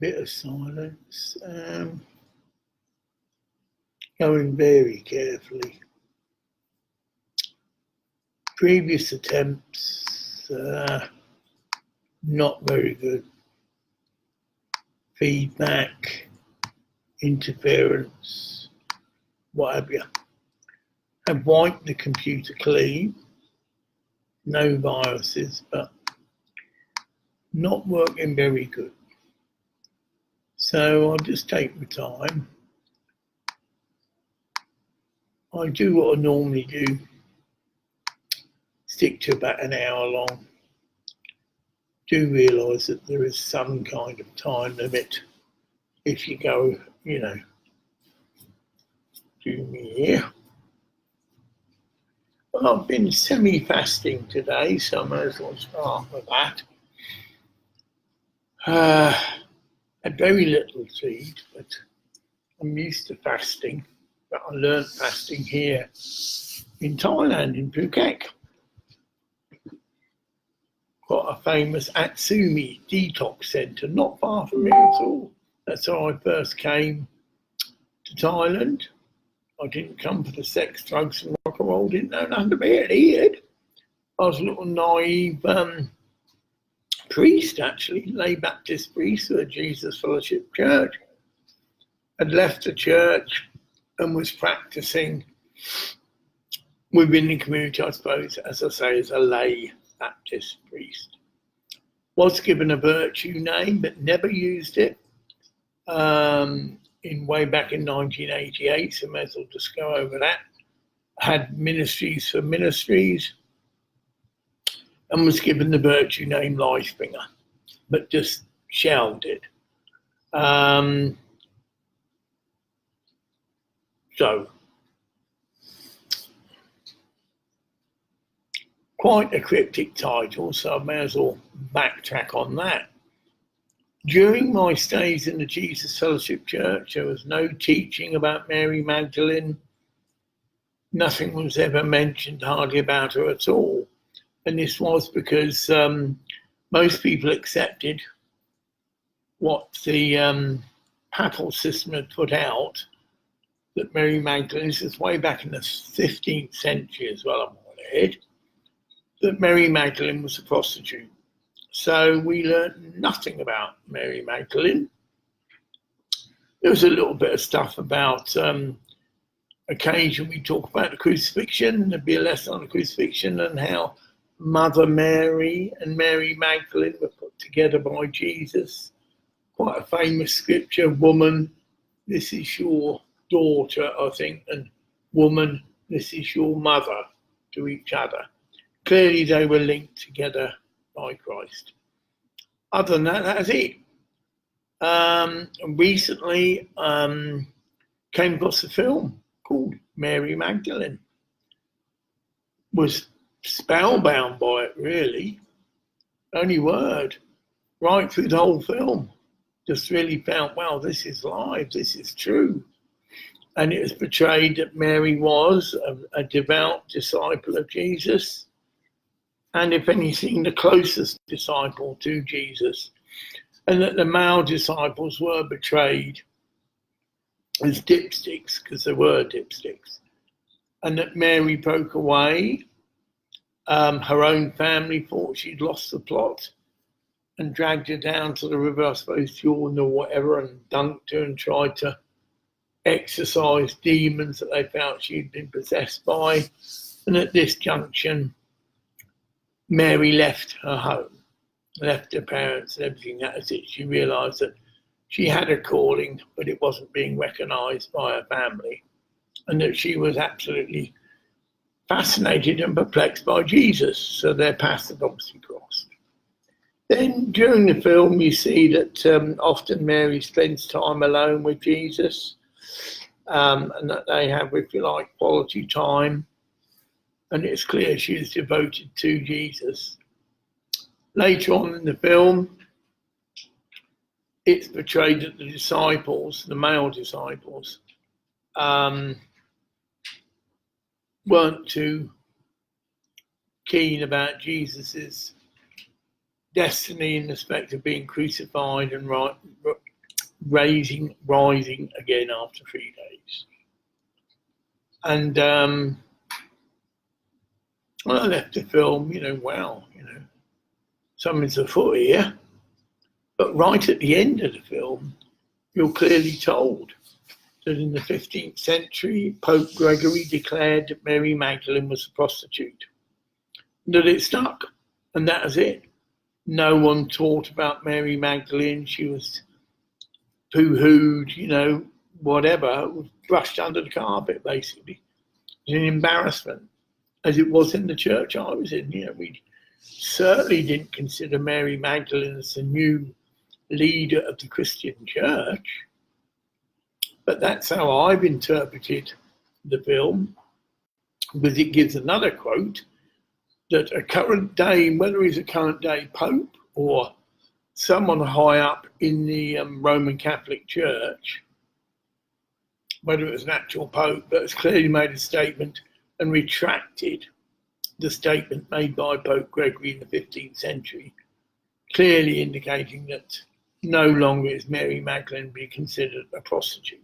bit of silence. Going very carefully. Previous attempts, not very good. Feedback, interference, what have you. I've wiped the computer clean. No viruses, but not working very good. So I'll just take my time. I do what I normally do. Stick to about an hour long. Do realise that there is some kind of time limit if you go, do me here. Well, I've been semi-fasting today, so I may as well start with that. Had very little to eat, but I'm used to fasting. But I learned fasting here in Thailand, in Phuket. Got a famous Atsumi detox centre, not far from here at all. That's how I first came to Thailand. I didn't come for the sex, drugs and rock and roll, didn't know nothing about it. I was a little naive priest, actually, lay Baptist priest at Jesus Fellowship Church. Had left the church and was practising within the community, I suppose, as I say, as a lay Baptist priest. Was given a virtue name, but never used it. Way back in 1988, so may as well just go over that. Had ministries for ministries, and was given the virtue name Lifebringer, but just shelved it. So, quite a cryptic title, so I may as well backtrack on that. During my stays in the Jesus Fellowship Church, there was no teaching about Mary Magdalene. Nothing was ever mentioned hardly about her at all. And this was because most people accepted what the papal system had put out, that Mary Magdalene, this is way back in the 15th century as well, I'm ahead, that Mary Magdalene was a prostitute. So we learned nothing about Mary Magdalene. There was a little bit of stuff about occasionally we talk about the crucifixion. There'd be a lesson on the crucifixion and how Mother Mary and Mary Magdalene were put together by Jesus. Quite a famous scripture, woman, this is your daughter, I think, and woman, this is your mother, to each other. Clearly they were linked together by Christ. Other than that, that's it. Recently came across a film called Mary Magdalene. Was spellbound by it, really. Only word. Right through the whole film. Just really felt, wow, this is live, this is true. And it was portrayed that Mary was a devout disciple of Jesus. And if anything, the closest disciple to Jesus, and that the male disciples were betrayed as dipsticks, because there were dipsticks, and that Mary broke away. Her own family thought she'd lost the plot and dragged her down to the river, I suppose, Jordan or whatever, and dunked her and tried to exorcise demons that they felt she'd been possessed by. And at this junction, Mary left her home, left her parents and everything. That was it. She realised that she had a calling, but it wasn't being recognised by her family, and that she was absolutely fascinated and perplexed by Jesus. So their paths had obviously crossed. Then during the film, you see that often Mary spends time alone with Jesus, and that they have, if you like, quality time. And it's clear she is devoted to Jesus. Later on in the film, it's portrayed that the disciples, the male disciples, weren't too keen about Jesus's destiny in respect of being crucified and rising again after 3 days. And when I left the film, wow, something's afoot here. But right at the end of the film, you're clearly told that in the 15th century, Pope Gregory declared that Mary Magdalene was a prostitute. That it stuck, and that was it. No one talked about Mary Magdalene. She was poo-hooed, whatever, was brushed under the carpet, basically. It was an embarrassment, as it was in the church I was in. We certainly didn't consider Mary Magdalene as the new leader of the Christian Church. But that's how I've interpreted the film, because it gives another quote that a current day, whether he's a current day Pope or someone high up in the Roman Catholic Church, whether it was an actual Pope, but has clearly made a statement and retracted the statement made by Pope Gregory in the 15th century, clearly indicating that no longer is Mary Magdalene be considered a prostitute.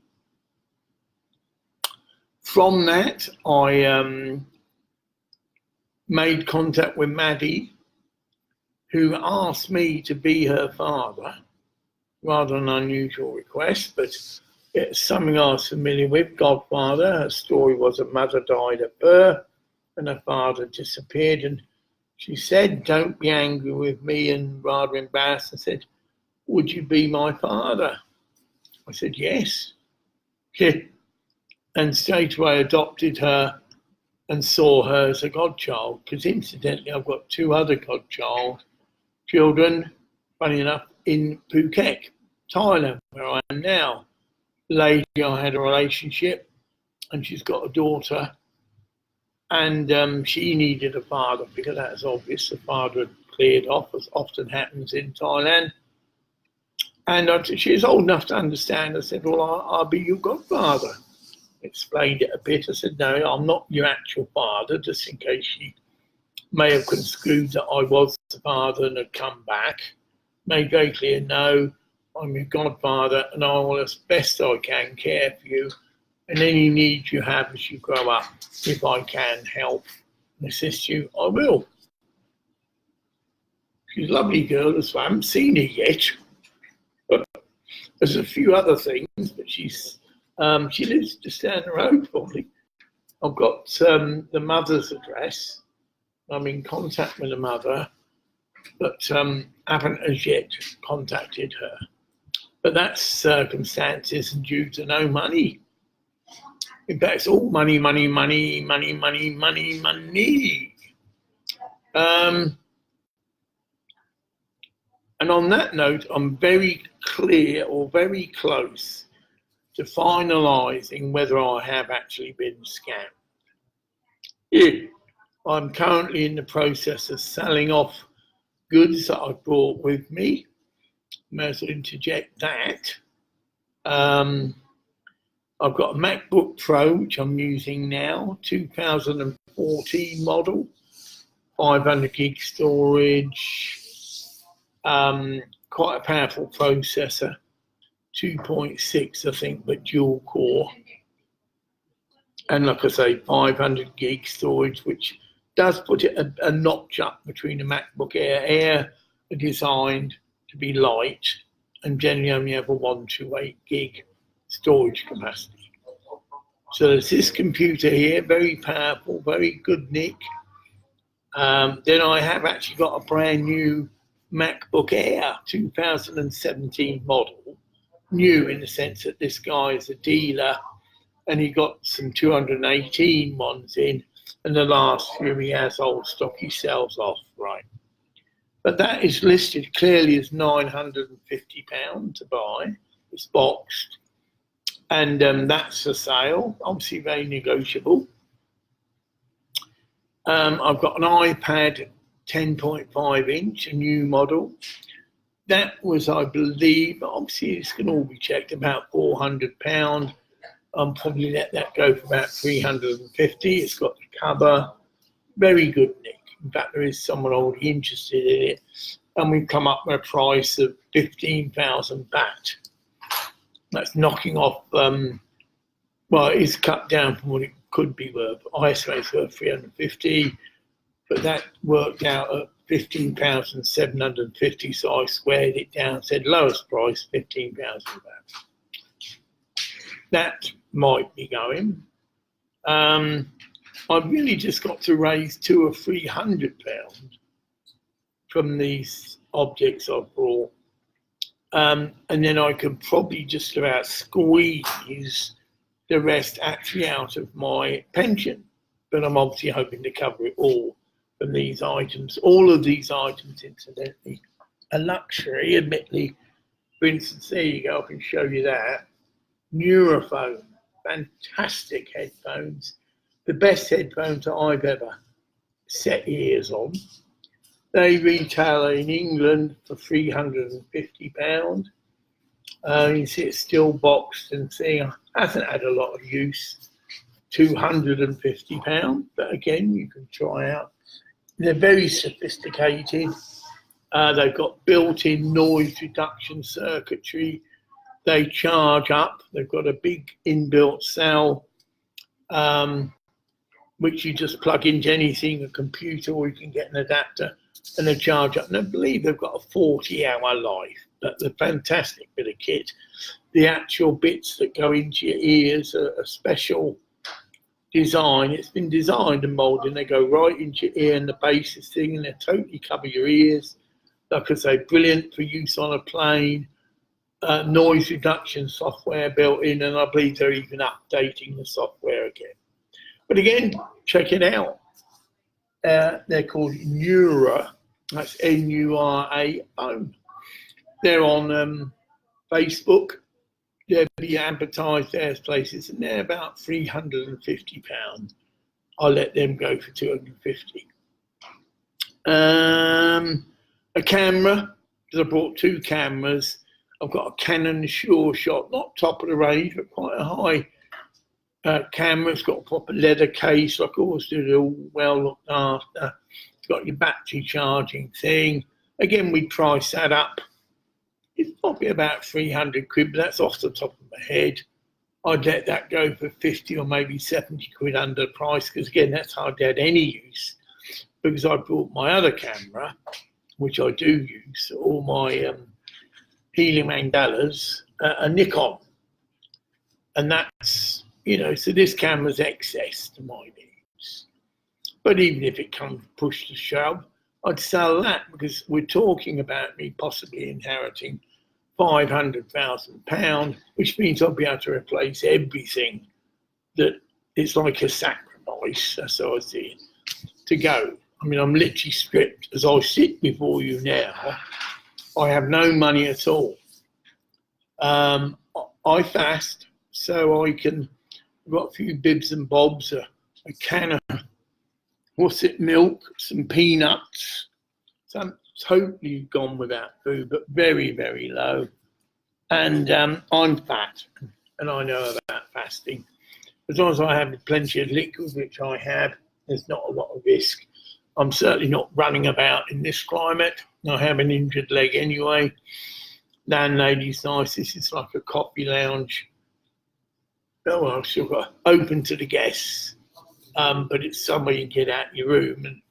From that, I made contact with Maddie, who asked me to be her father. Rather an unusual request, but it's something I was familiar with. Godfather. Her story was her mother died at birth and her father disappeared, and she said, "Don't be angry with me," and rather embarrassed, and said, "Would you be my father?" I said, "Yes." And straight away adopted her and saw her as a godchild, because incidentally I've got 2 other godchild children, funny enough, in Phuket, Thailand, where I am now. The lady I had a relationship, and she's got a daughter, and she needed a father, because that's obvious. The father had cleared off, as often happens in Thailand. And she was old enough to understand. I said, "Well, I'll be your godfather." Explained it a bit. I said, "No, I'm not your actual father," just in case she may have construed that I was the father and had come back. Made very clear, "No, I'm your godfather, and I will, as best I can, care for you and any needs you have as you grow up. If I can help and assist you, I will." She's a lovely girl as well. I haven't seen her yet. But there's a few other things, but she lives just down the road probably. I've got the mother's address. I'm in contact with the mother, but haven't as yet contacted her. But that's circumstances and due to no money. In fact, it's all money, money, money, money, money, money, money. And on that note, I'm very clear or very close to finalising whether I have actually been scammed. I'm currently in the process of selling off goods that I brought with me. May as well interject that. I've got a MacBook Pro, which I'm using now, 2014 model, 500 gig storage, quite a powerful processor, 2.6, I think, but dual core. And like I say, 500 gig storage, which does put it a notch up between the MacBook Air. Air are designed to be light and generally only have a 128 gig storage capacity. So there's this computer here, very powerful, very good nick. Then I have actually got a brand new MacBook Air 2017 model, new in the sense that this guy is a dealer and he got some 218 ones in, and the last few he has old stock he sells off, right? But that is listed clearly as £950 to buy. It's boxed, and that's for sale, obviously very negotiable. I've got an iPad 10.5 inch, a new model. That was, I believe, obviously it's going to all be checked, about £400. I'll probably let that go for about 350. It's got the cover, very good nick. In fact, there is someone already interested in it, and we've come up with a price of 15,000 baht. That's knocking off, well, it's cut down from what it could be worth. I estimate it's worth 350, but that worked out at £15,750, so I squared it down, said lowest price, £15 for that. That might be going. I've really just got to raise £200 or £300 from these objects I've brought. And then I can probably just about squeeze the rest actually out of my pension. But I'm obviously hoping to cover it all from these items. All of these items, incidentally, are luxury, admittedly. For instance, there you go, I can show you that. Neurophone, fantastic headphones. The best headphones that I've ever set ears on. They retail in England for £350. You see it's still boxed and thing. Hasn't had a lot of use. £250, but again, you can try out. They're very sophisticated. They've got built-in noise reduction circuitry. They charge up. They've got a big inbuilt cell, which you just plug into anything, a computer, or you can get an adapter, and they charge up. And I believe they've got a 40-hour life, but they're fantastic bit of kit. The actual bits that go into your ears are a special design. It's been designed and molded, and they go right into your ear, and the basis thing, and they totally cover your ears. Like I say, brilliant for use on a plane. Noise reduction software built in, and I believe they're even updating the software again. But again, check it out. They're called Neura. That's N-U-R-A phone. They're on Facebook. They'll be advertised various places, and they're about £350. I'll let them go for £250. A camera, because I brought two cameras. I've got a Canon Sure Shot, not top of the range, but quite a high camera. It's got a proper leather case, like I always do, they're all well looked after. It's got your battery charging thing. Again, we price that up. It's probably about 300 quid, but that's off the top of my head. I'd let that go for 50 or maybe 70 quid under the price, because again, that's hardly had any use, because I brought my other camera, which I do use, all my healing mandalas, a Nikon. And that's, so this camera's excess to my needs. But even if it comes push to shove, I'd sell that, because we're talking about me possibly inheriting £500,000, which means I'll be able to replace everything that is like a sacrifice, that's how I see it, to go. I mean, I'm literally stripped. As I sit before you now, I have no money at all. I fast, so I can, I've got a few bibs and bobs, a can of, milk, some peanuts. So I'm totally gone without food, but very, very low. And I'm fat, and I know about fasting. As long as I have plenty of liquid, which I have, there's not a lot of risk. I'm certainly not running about in this climate. I have an injured leg anyway. Landlady's nice. This is like a coffee lounge. Oh, well, still got open to the guests, but it's somewhere you get out your room and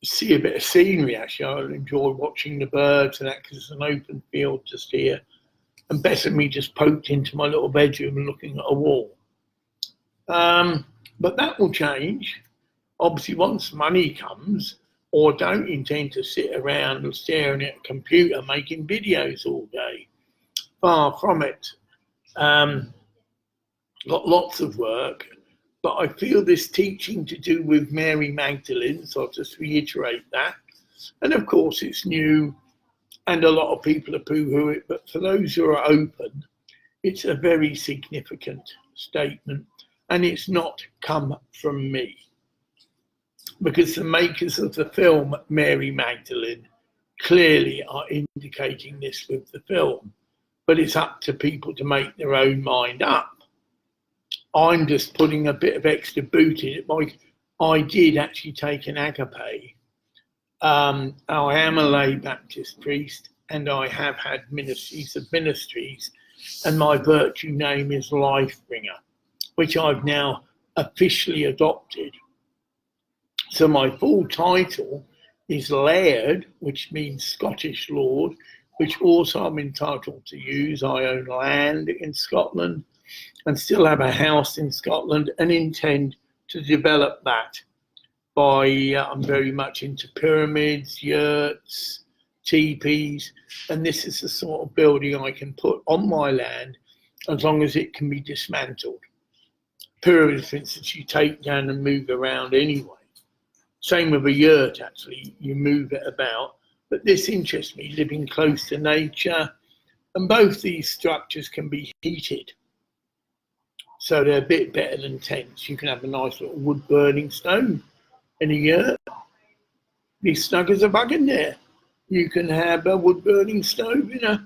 see a bit of scenery. Actually, I enjoy watching the birds and that, because it's an open field just here. And better me just poked into my little bedroom and looking at a wall. But that will change. Obviously, once money comes, or don't intend to sit around staring at a computer making videos all day. Far from it. Got lots of work, but I feel this teaching to do with Mary Magdalene, so I'll just reiterate that. And of course, it's new, and a lot of people are poo-hoo it, but for those who are open, it's a very significant statement, and it's not come from me. Because the makers of the film Mary Magdalene clearly are indicating this with the film, but it's up to people to make their own mind up. I'm just putting a bit of extra boot in it. I did actually take an agape. I am a lay Baptist priest, and I have had ministries of ministries and my virtue name is Lifebringer, which I've now officially adopted. So my full title is Laird, which means Scottish Lord, which also I'm entitled to use. I own land in Scotland and still have a house in Scotland and intend to develop that by, I'm very much into pyramids, yurts, teepees, and this is the sort of building I can put on my land as long as it can be dismantled. Pyramids, for instance, you take down and move around anyway. Same with a yurt, actually, you move it about. But this interests me, living close to nature, and both these structures can be heated. So they're a bit better than tents. You can have a nice little wood burning stone in a yurt. Be snug as a bug in there. You can have a wood burning stove in a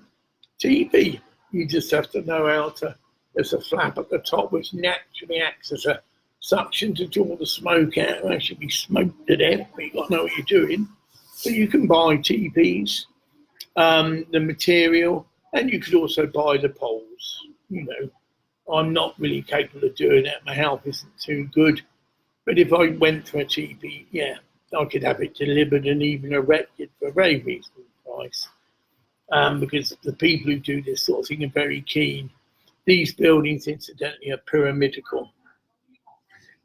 teepee. You just have to know how to, there's a flap at the top which naturally acts as a suction to draw the smoke out. It'll actually be smoked to death, but you've got to know what you're doing. So you can buy teepees, the material, and you could also buy the poles. You know, I'm not really capable of doing that. My health isn't too good. But if I went for a teepee, yeah, I could have it delivered and even erected for a very reasonable price. Because the people who do this sort of thing are very keen. These buildings, incidentally, are pyramidical.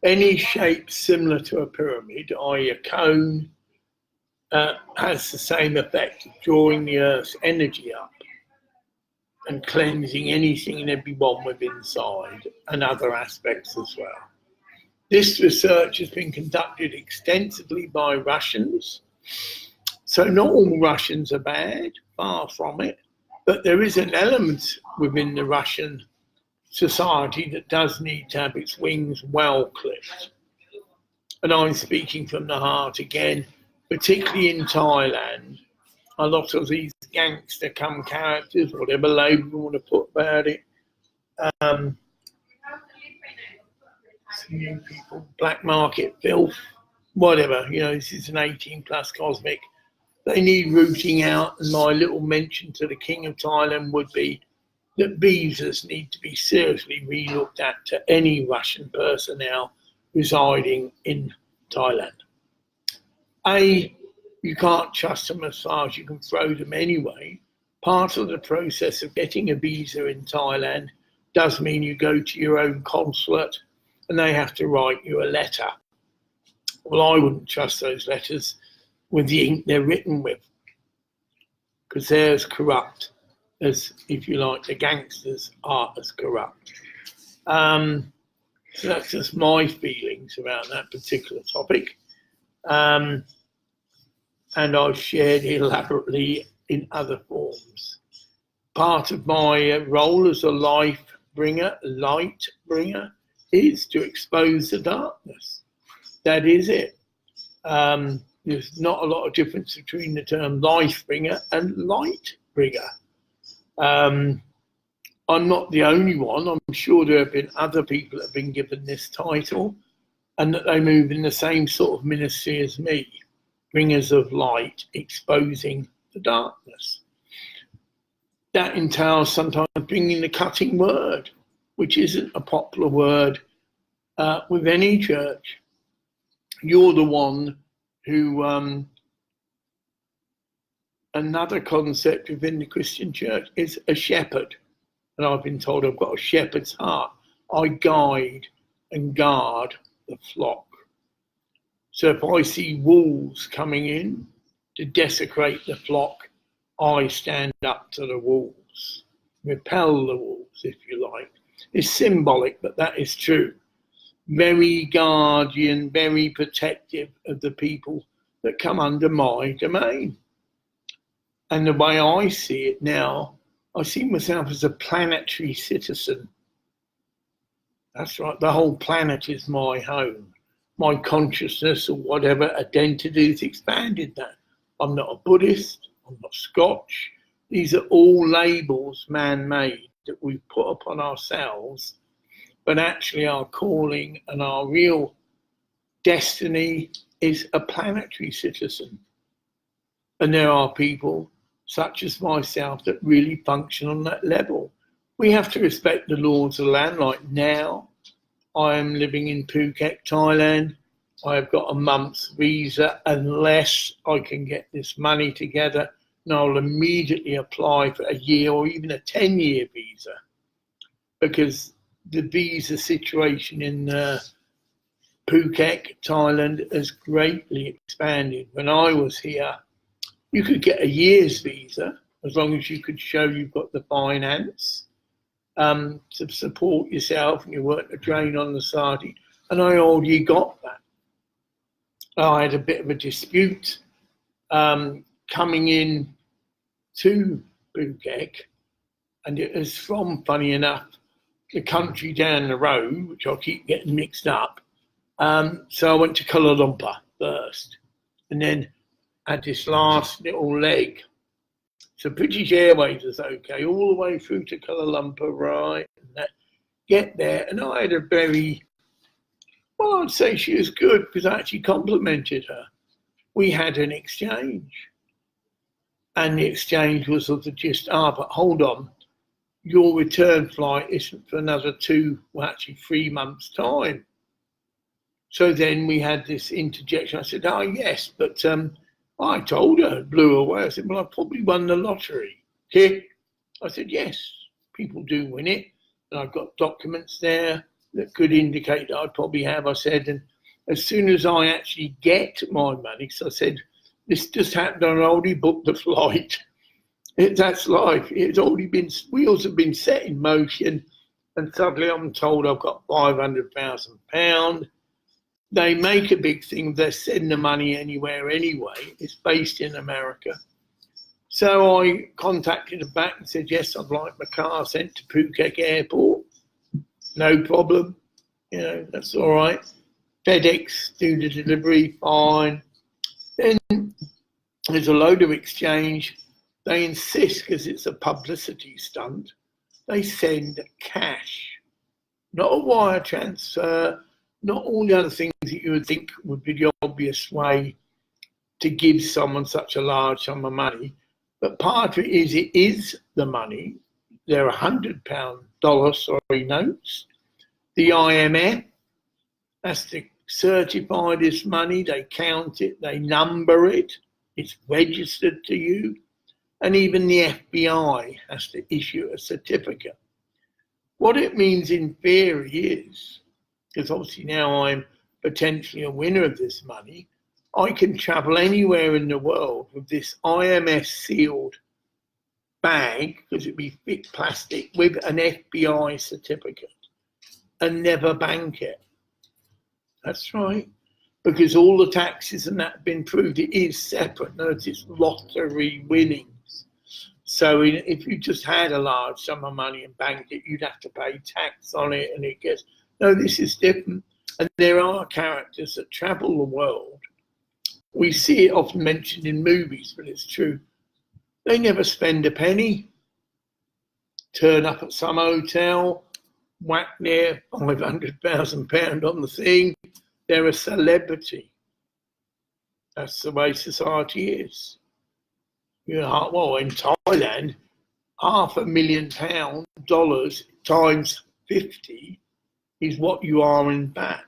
Any shape similar to a pyramid, i.e. a cone, has the same effect of drawing the Earth's energy up and cleansing anything and everyone with inside and other aspects as well. This research has been conducted extensively by Russians. So not all Russians are bad, far from it, but there is an element within the Russian society that does need to have its wings well clipped. And I'm speaking from the heart again, particularly in Thailand. A lot of these gangster come characters, whatever label you want to put about it, new people, black market filth, whatever, you know, this is an 18 plus cosmic. They need rooting out, and my little mention to the King of Thailand would be that visas need to be seriously re-looked at to any Russian personnel residing in Thailand. You can't trust them as far as you can throw them anyway. Part of the process of getting a visa in Thailand does mean you go to your own consulate and they have to write you a letter. Well, I wouldn't trust those letters with the ink they're written with, because they're as corrupt as, if you like, the gangsters are as corrupt. So that's just my feelings about that particular topic. And I've shared elaborately in other forms. Part of my role as a light bringer, is to expose the darkness. That is it. There's not a lot of difference between the term life bringer and light bringer. I'm not the only one. I'm sure there have been other people that have been given this title and that they move in the same sort of ministry as me, bringers of light, exposing the darkness. That entails sometimes bringing the cutting word, which isn't a popular word with any church. You're the one who, another concept within the Christian church is a shepherd. And I've been told I've got a shepherd's heart. I guide and guard the flock. So if I see wolves coming in to desecrate the flock, I stand up to the wolves, repel the wolves, if you like. It's symbolic, but that is true. Very guardian, very protective of the people that come under my domain. And the way I see it now, I see myself as a planetary citizen. That's right, the whole planet is my home. My consciousness or whatever identity has expanded that. I'm not a Buddhist, I'm not Scotch. These are all labels man-made that we've put upon ourselves, but actually our calling and our real destiny is a planetary citizen. And there are people such as myself that really function on that level. we have to respect the laws of the land. Like now, I am living in Phuket, Thailand. I've got a month's visa unless I can get this money together, and I'll immediately apply for a year or even a 10-year visa, because the visa situation in Phuket, Thailand has greatly expanded. When I was here, you could get a year's visa as long as you could show you've got the finance to support yourself and you weren't a drain on the side. And I already got that. I had a bit of a dispute coming in to Phuket, and it was from, funny enough, the country down the road, which I keep getting mixed up. So I went to Kuala Lumpur first, and then had this last little leg. So British Airways was okay, all the way through to Kuala Lumpur, right? And that, get there, and I had a very, well, I'd say she was good because I actually complimented her. We had an exchange, and the exchange was sort of just, but hold on, your return flight isn't for another 3 months' time. So then we had this interjection. I said, yes, but I told her, blew away. I said, well, I probably won the lottery. Okay. I said, yes, people do win it. And I've got documents there that could indicate that I'd probably have. I said, and as soon as I actually get my money, so I said, this just happened, I already booked the flight. That's life. It's already been, wheels have been set in motion, and suddenly I'm told I've got £500,000. They make a big thing. They're sending the money anywhere anyway. It's based in America. So I contacted them back and said, yes, I'd like my car sent to Phuket Airport. No problem. That's all right. FedEx do the delivery, fine. Then there's a load of exchange. They insist, because it's a publicity stunt, they send cash, not a wire transfer, not all the other things that you would think would be the obvious way to give someone such a large sum of money. But part of it is the money. They're $100 notes. The IMF has to certify this money. They count it, they number it, it's registered to you. And even the FBI has to issue a certificate. What it means in theory is, because obviously now I'm potentially a winner of this money, I can travel anywhere in the world with this IMF sealed bag, because it'd be thick plastic, with an FBI certificate, and never bank it. That's right. Because all the taxes and that have been proved, it is separate. Notice it's lottery winnings. So if you just had a large sum of money and banked it, you'd have to pay tax on it, and it gets, no, this is different. And there are characters that travel the world. We see it often mentioned in movies, but it's true. They never spend a penny. Turn up at some hotel, whack near £500,000 on the thing. They're a celebrity. That's the way society is. Well, in Thailand, $500,000 times 50 is what you are in baht.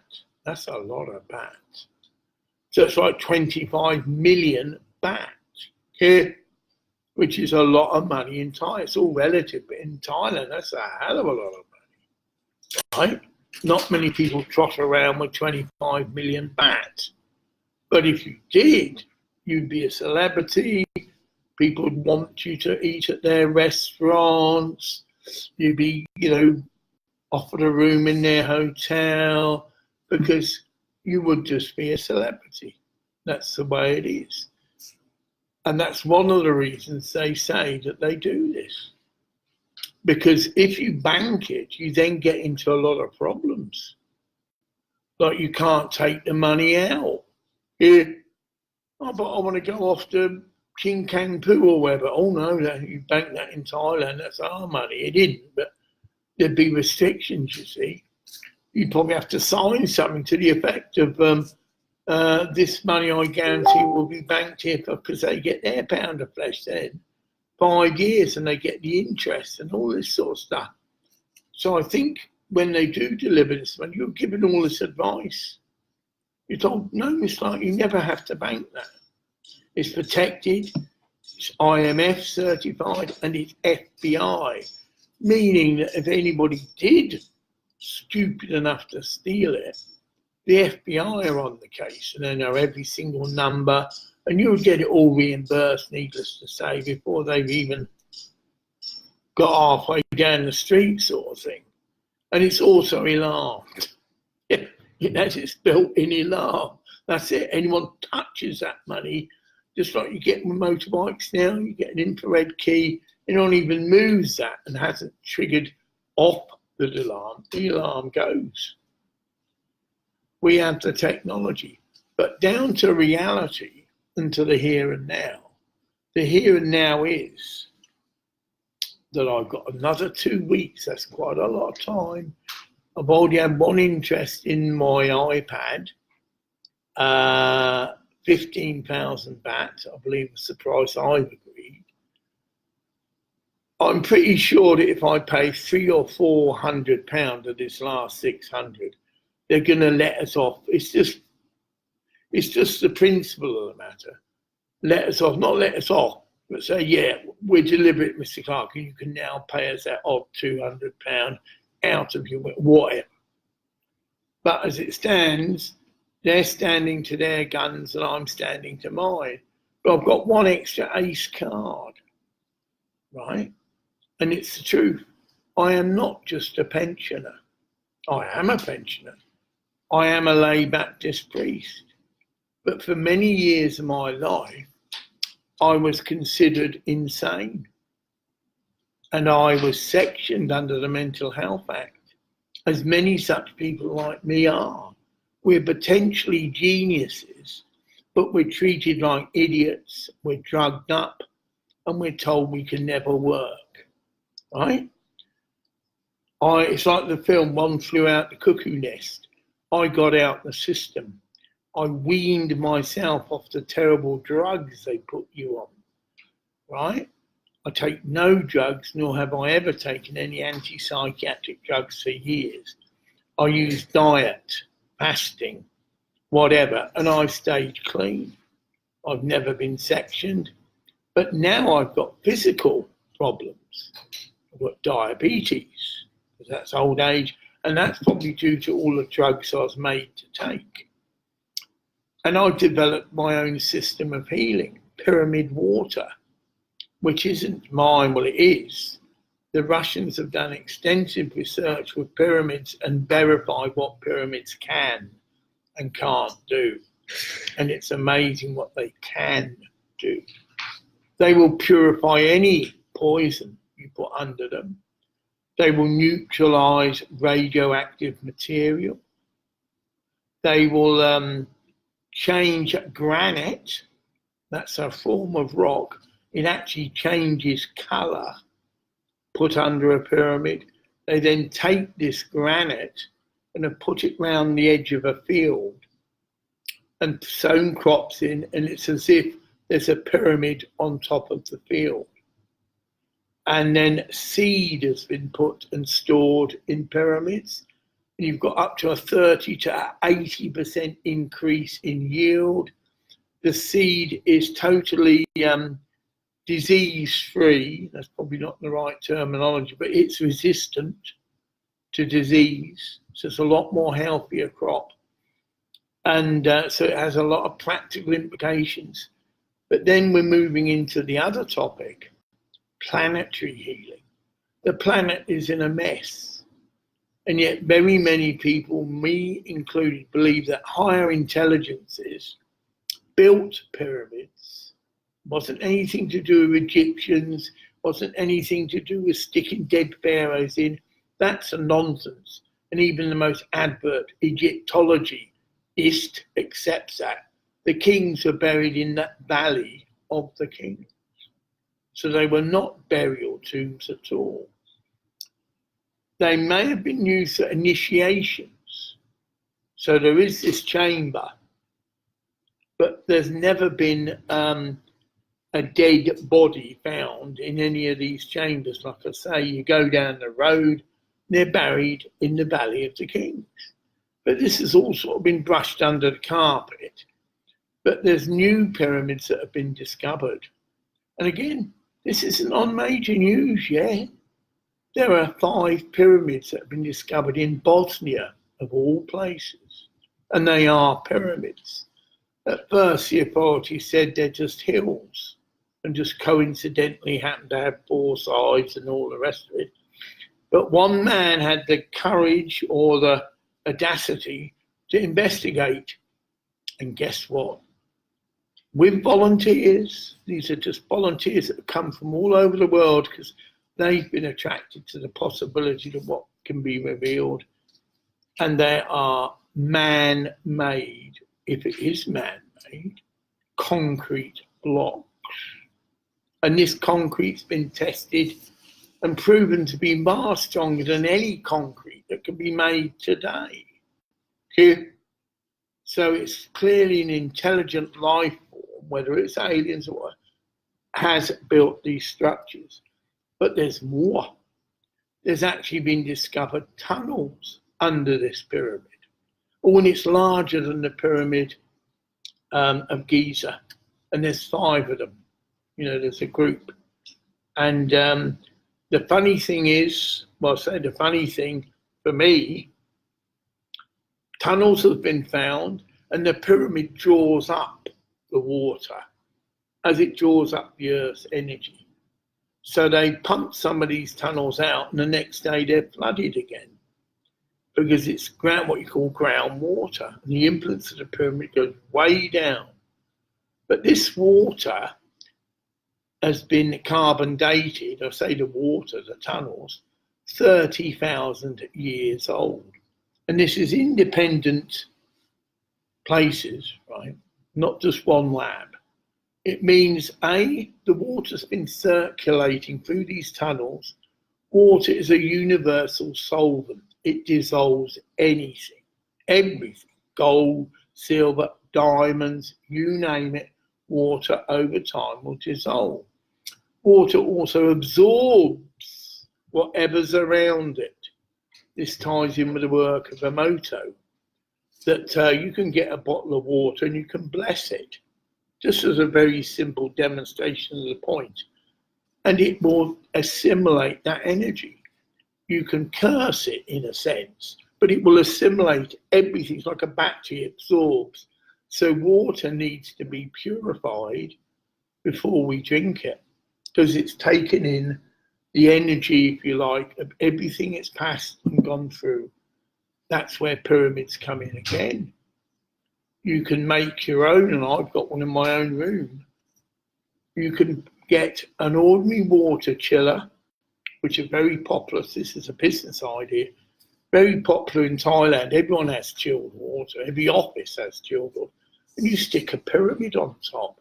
That's a lot of baht. So it's like 25 million baht, okay? Which is a lot of money in Thai. It's all relative, but in Thailand, that's a hell of a lot of money, right? Not many people trot around with 25 million baht. But if you did, you'd be a celebrity. People would want you to eat at their restaurants. You'd be, offered a room in their hotel, because you would just be a celebrity. That's the way it is. And that's one of the reasons they say that they do this. Because if you bank it, you then get into a lot of problems. Like you can't take the money out. But I want to go off to King Kangpu or wherever. Oh no, you bank that in Thailand, that's our money. It didn't, but there'd be restrictions, you see. You'd probably have to sign something to the effect of this money I guarantee will be banked here, because they get their pound of flesh then. 5 years and they get the interest and all this sort of stuff. So I think when they do deliver this money, you're given all this advice. You're told, no, it's like you never have to bank that. It's protected, it's IMF certified, and it's FBI, meaning that if anybody did stupid enough to steal it, the FBI are on the case and they know every single number, and you'll get it all reimbursed, needless to say, before they've even got halfway down the street, sort of thing. And it's also alarmed. It has its built-in alarm. That's it. Anyone touches that money, just like you get with motorbikes now, you get an infrared key, it don't even moves that and hasn't triggered off the alarm goes. We have the technology, but down to reality and to the here and now. The here and now is that I've got another 2 weeks. That's quite a lot of time. I've already had one interest in my iPad, 15,000 baht, I believe was the price I've agreed. I'm pretty sure that if I pay £300 or £400 of this last 600, they're going to let us off. It's just the principle of the matter. Let us off, not let us off, but say, yeah, we're deliberate, Mr. Clark, and you can now pay us that odd £200 out of your whatever. But as it stands, they're standing to their guns and I'm standing to mine. But I've got one extra ace card, right? And it's the truth. I am not just a pensioner. I am a pensioner. I am a lay Baptist priest. But for many years of my life, I was considered insane. And I was sectioned under the Mental Health Act, as many such people like me are. We're potentially geniuses, but we're treated like idiots, we're drugged up, and we're told we can never work, right? It's like the film One Flew Out the Cuckoo Nest. I got out the system. I weaned myself off the terrible drugs they put you on, right? I take no drugs, nor have I ever taken any anti-psychiatric drugs for years. I use diet, fasting, whatever, and I've stayed clean. I've never been sectioned, but now I've got physical problems. I've got diabetes, because that's old age, and that's probably due to all the drugs I was made to take. And I've developed my own system of healing, pyramid water, which isn't mine. Well, it is. The Russians have done extensive research with pyramids and verified what pyramids can and can't do. And it's amazing what they can do. They will purify any poison you put under them. They will neutralize radioactive material. They will change granite. That's a form of rock. It actually changes colour, put under a pyramid. They then take this granite and have put it round the edge of a field and sown crops in, and it's as if there's a pyramid on top of the field. And then seed has been put and stored in pyramids. And you've got up to a 30 to 80% increase in yield. The seed is totally disease-free. That's probably not the right terminology, but it's resistant to disease. So it's a lot more healthier crop. And so it has a lot of practical implications. But then we're moving into the other topic, planetary healing. The planet is in a mess. And yet very many people, me included, believe that higher intelligences built pyramids. Wasn't anything to do with Egyptians, wasn't anything to do with sticking dead pharaohs in. That's a nonsense. And even the most advert Egyptologist accepts that. The kings were buried in that valley of the kings. So they were not burial tombs at all. They may have been used for initiations. So there is this chamber, but there's never been a dead body found in any of these chambers. Like I say, you go down the road, they're buried in the Valley of the Kings. But this has all sort of been brushed under the carpet. But there's new pyramids that have been discovered. And again, this isn't on major news yet. There are 5 pyramids that have been discovered in Bosnia, of all places. And they are pyramids. At first, the authorities said they're just hills and just coincidentally happen to have 4 sides and all the rest of it. But one man had the courage or the audacity to investigate. And guess what? With volunteers, these are just volunteers that have come from all over the world because they've been attracted to the possibility of what can be revealed. And they are man-made, if it is man-made, concrete blocks. And this concrete's been tested and proven to be far stronger than any concrete that can be made today. Okay? So it's clearly an intelligent life form, whether it's aliens or what, has built these structures. But there's more. There's actually been discovered tunnels under this pyramid. Or when it's larger than the pyramid of Giza. And there's 5 of them. You know, there's a group. And the funny thing is, well, I say the funny thing for me, tunnels have been found and the pyramid draws up the water as it draws up the Earth's energy. So they pump some of these tunnels out and the next day they're flooded again because it's what you call groundwater. And the influence of the pyramid goes way down. But this water has been carbon dated, I say the water, the tunnels, 30,000 years old. And this is independent places, right? Not just one lab. It means, A, the water's been circulating through these tunnels. Water is a universal solvent. It dissolves anything, everything, gold, silver, diamonds, you name it, water over time will dissolve. Water also absorbs whatever's around it. This ties in with the work of Emoto, that you can get a bottle of water and you can bless it, just as a very simple demonstration of the point. And it will assimilate that energy. You can curse it in a sense, but it will assimilate everything. It's like a battery, it absorbs. So water needs to be purified before we drink it, because it's taken in the energy, if you like, of everything it's passed and gone through. That's where pyramids come in again. You can make your own, and I've got one in my own room. You can get an ordinary water chiller, which are very popular. This is a business idea. Very popular in Thailand. Everyone has chilled water. Every office has chilled water. And you stick a pyramid on top.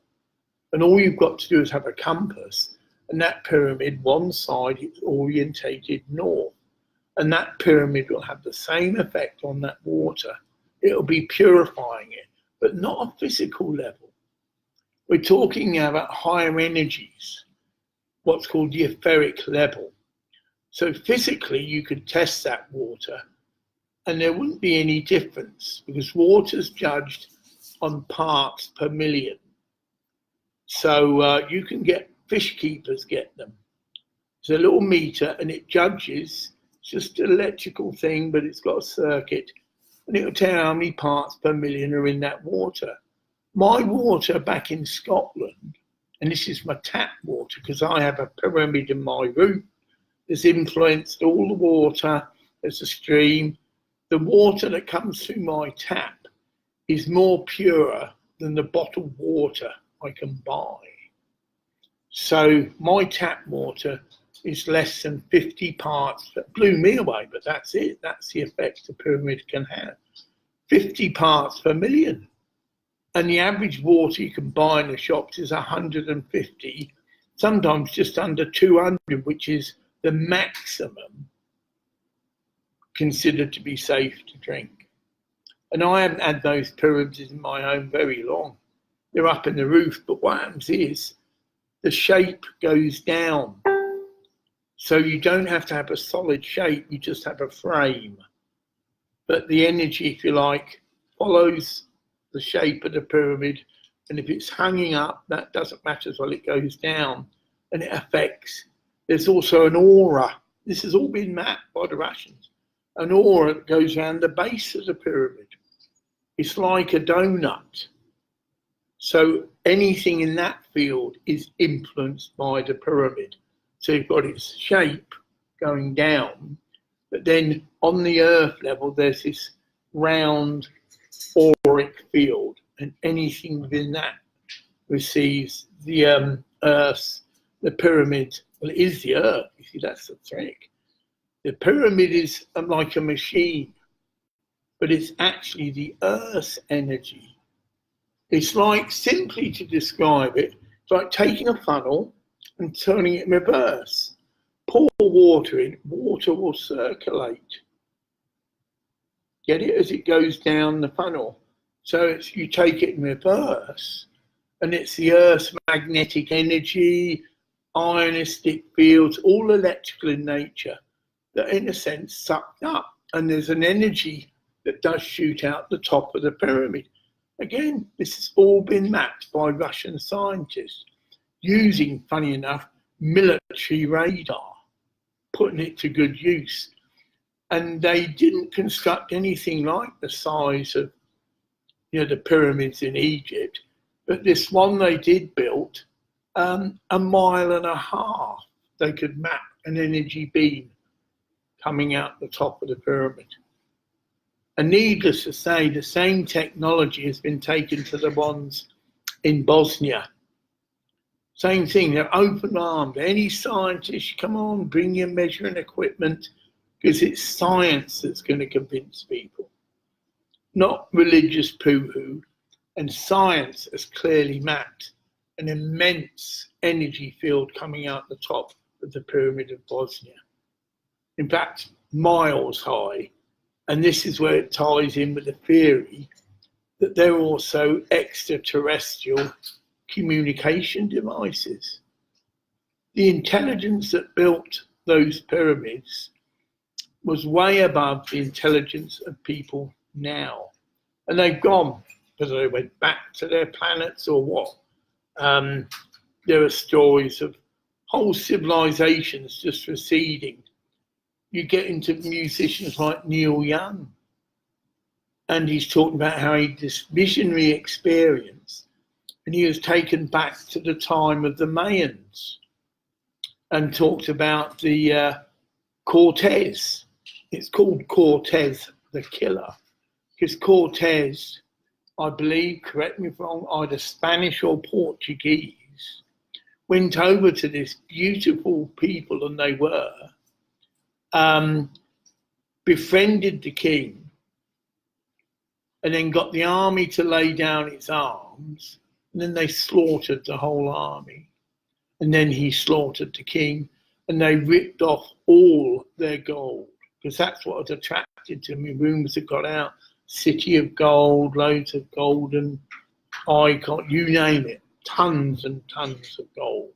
And all you've got to do is have a compass. And that pyramid, one side is orientated north. And that pyramid will have the same effect on that water. It'll be purifying it, but not a physical level. We're talking about higher energies, what's called the etheric level. So physically, you could test that water and there wouldn't be any difference because water's judged on parts per million. So you can get, fish keepers get them. It's a little meter and it judges, it's just an electrical thing, but it's got a circuit and it'll tell how many parts per million are in that water. My water back in Scotland, and this is my tap water because I have a pyramid in my room, has influenced all the water. There's a stream. The water that comes through my tap is more pure than the bottled water I can buy. So my tap water is less than 50 parts. That blew me away, but that's it. That's the effect the pyramid can have. 50 parts per million. And the average water you can buy in the shops is 150, sometimes just under 200, which is the maximum considered to be safe to drink. And I haven't had those pyramids in my home very long. They're up in the roof, but what happens is the shape goes down. So you don't have to have a solid shape, you just have a frame. But the energy, if you like, follows the shape of the pyramid. And if it's hanging up, that doesn't matter as well, it goes down and it affects. There's also an aura. This has all been mapped by the Russians. An aura that goes around the base of the pyramid. It's like a donut. So anything in that field is influenced by the pyramid. So you've got its shape going down, but then on the earth level, there's this round auric field, and anything within that receives the earth, the pyramid. Well, it is the earth, you see, that's the trick. The pyramid is like a machine, but it's actually the earth's energy. It's like, simply to describe it, it's like taking a funnel and turning it in reverse. Pour water in, water will circulate. Get it? As it goes down the funnel. So you take it in reverse, and it's the Earth's magnetic energy, ionistic fields, all electrical in nature, that in a sense sucked up. And there's an energy that does shoot out the top of the pyramid. Again, this has all been mapped by Russian scientists, using, funny enough, military radar, putting it to good use. And they didn't construct anything like the size of, the pyramids in Egypt, but this one they did build, 1.5 miles. They could map an energy beam coming out the top of the pyramid. And needless to say, the same technology has been taken to the ones in Bosnia. Same thing, they're open-armed. Any scientist, come on, bring your measuring equipment, because it's science that's going to convince people, not religious poo-hoo. And science has clearly mapped an immense energy field coming out the top of the pyramid of Bosnia. In fact, miles high. And this is where it ties in with the theory that they're also extraterrestrial communication devices. The intelligence that built those pyramids was way above the intelligence of people now. And they've gone, because they went back to their planets or what. There are stories of whole civilizations just receding. You get into musicians like Neil Young, and he's talking about how he had this visionary experience, and he was taken back to the time of the Mayans, and talked about the Cortez. It's called Cortez the Killer, because Cortez, I believe, correct me if I'm wrong, either Spanish or Portuguese, went over to this beautiful people, and they were, befriended the king, and then got the army to lay down its arms, and then they slaughtered the whole army. And then he slaughtered the king, and they ripped off all their gold, because that's what had attracted to me. Rumours had got out, city of gold, loads of golden icon, you name it, tons and tons of gold.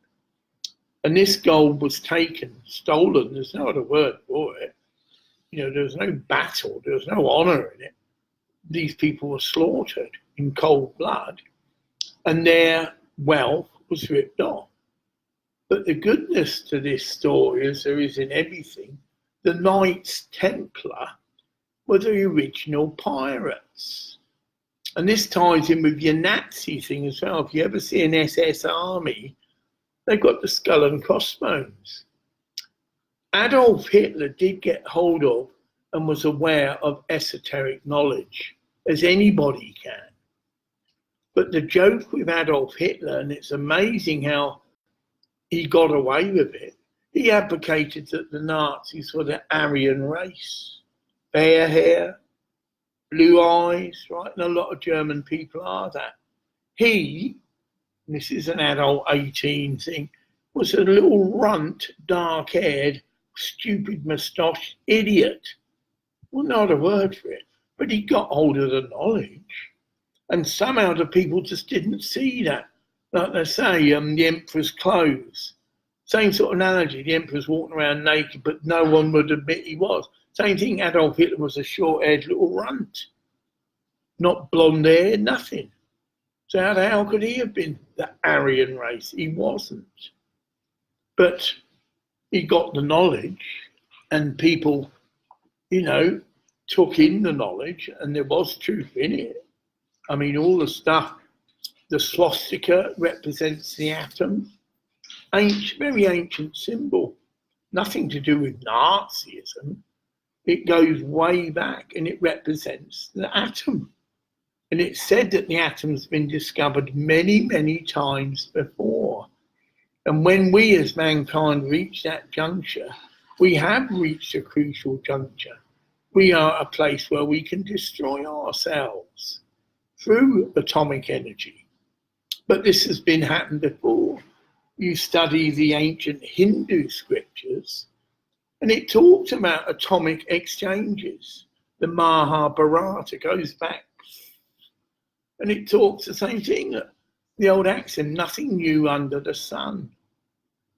And this gold was taken, stolen, there's no other word for it. There was no battle, there was no honour in it. These people were slaughtered in cold blood, and their wealth was ripped off. But the goodness to this story, as there is in everything, the Knights Templar were the original pirates. And this ties in with your Nazi thing as well. If you ever see an SS army, they've got the skull and crossbones. Adolf Hitler did get hold of and was aware of esoteric knowledge, as anybody can. But the joke with Adolf Hitler, and it's amazing how he got away with it, he advocated that the Nazis were the Aryan race. Fair hair, blue eyes, right? And a lot of German people are that. He, and this is an adult 18 thing, was a little runt, dark-haired, stupid moustache idiot. Well, not a word for it. But he got hold of the knowledge. And somehow the people just didn't see that. Like they say, the emperor's clothes. Same sort of analogy. The emperor's walking around naked, but no one would admit he was. Same thing, Adolf Hitler was a short-haired little runt. Not blonde hair, nothing. So how the hell could he have been the Aryan race? He wasn't. But he got the knowledge, and people, took in the knowledge, and there was truth in it. I mean, all the stuff, the swastika represents the atom. Very ancient symbol. Nothing to do with Nazism. It goes way back, and it represents the atom. And it's said that the atom's been discovered many, many times before. And when we as mankind reach that juncture, we have reached a crucial juncture. We are a place where we can destroy ourselves through atomic energy. But this has been happened before. You study the ancient Hindu scriptures, and it talks about atomic exchanges. The Mahabharata goes back, and it talks the same thing. The old axiom, nothing new under the sun,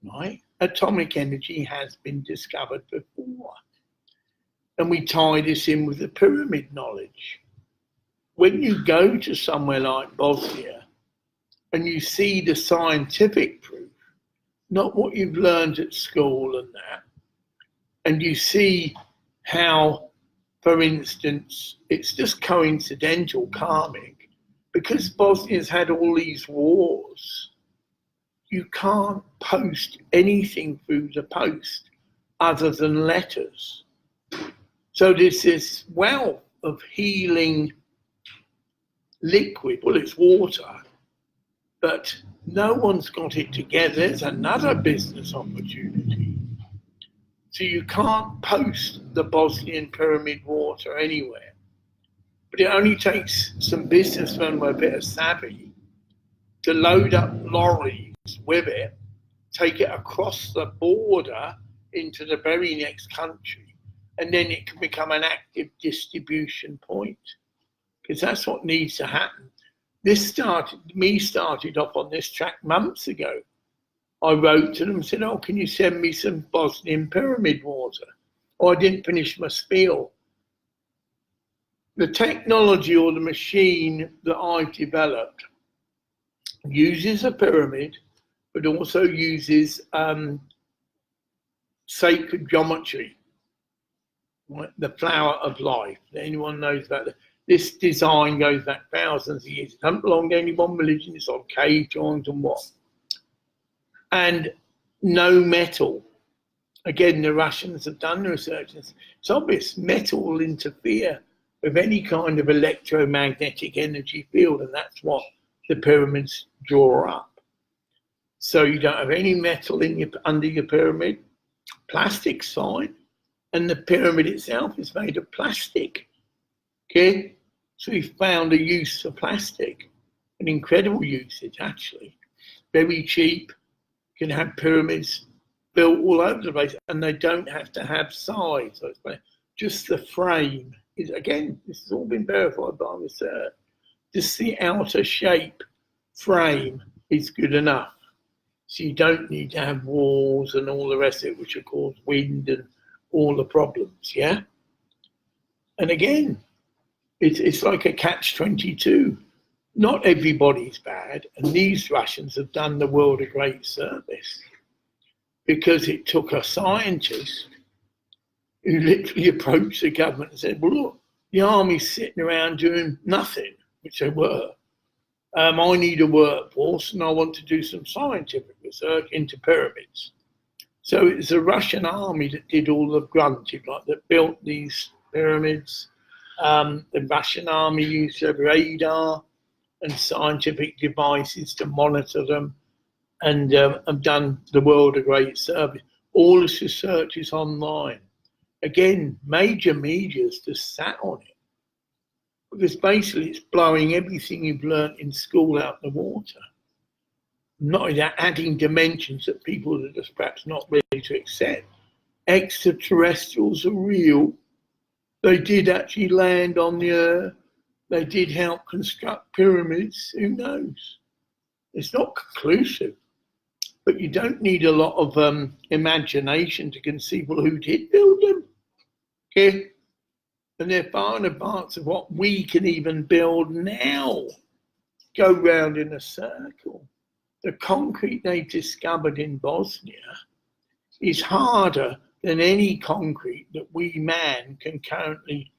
right? Atomic energy has been discovered before. And we tie this in with the pyramid knowledge. When you go to somewhere like Bosnia and you see the scientific proof, not what you've learned at school and that, and you see how, for instance, it's just coincidental, karmic, because Bosnia's had all these wars, you can't post anything through the post other than letters. So there's this wealth of healing liquid, well, it's water, but no one's got it together. There's another business opportunity. So you can't post the Bosnian pyramid water anywhere. But it only takes some businessmen with a bit of savvy to load up lorries with it, take it across the border into the very next country, and then it can become an active distribution point. Because that's what needs to happen. This started off on this track months ago. I wrote to them and said, can you send me some Bosnian pyramid water? I didn't finish my spiel. The technology or the machine that I've developed uses a pyramid, but also uses sacred geometry, right? The flower of life. Anyone knows about that? This design goes back thousands of years. It doesn't belong to any one religion. It's on cave drawings and what. And no metal. Again, the Russians have done the research. It's obvious metal will interfere with any kind of electromagnetic energy field, and that's what the pyramids draw up. So you don't have any metal under your pyramid. Plastic's fine, and the pyramid itself is made of plastic. Okay, so we found a use for plastic, an incredible usage actually. Very cheap, can have pyramids built all over the place, and they don't have to have sides. So it's just the frame is, again, this has all been verified by research. Just the outer shape frame is good enough. So you don't need to have walls and all the rest of it, which will cause wind and all the problems, yeah? And again, it's like a catch-22. Not everybody's bad, and these Russians have done the world a great service because it took a scientist who literally approached the government and said, well, look, the army's sitting around doing nothing, which they were. I need a workforce, and I want to do some scientific research into pyramids. So it's the Russian army that did all the grunting, like that built these pyramids. The Russian army used radar and scientific devices to monitor them, and have done the world a great service. All this research is online. Again, major media's just sat on it, because basically it's blowing everything you've learnt in school out the water. Not only that, adding dimensions that people are just perhaps not ready to accept. Extraterrestrials are real. They did actually land on the earth. They did help construct pyramids. Who knows? It's not conclusive, but you don't need a lot of imagination to conceive, well, who did build them? Okay? And they're far in advance of what we can even build now. Go round in a circle. The concrete they discovered in Bosnia is harder than any concrete that we man can currently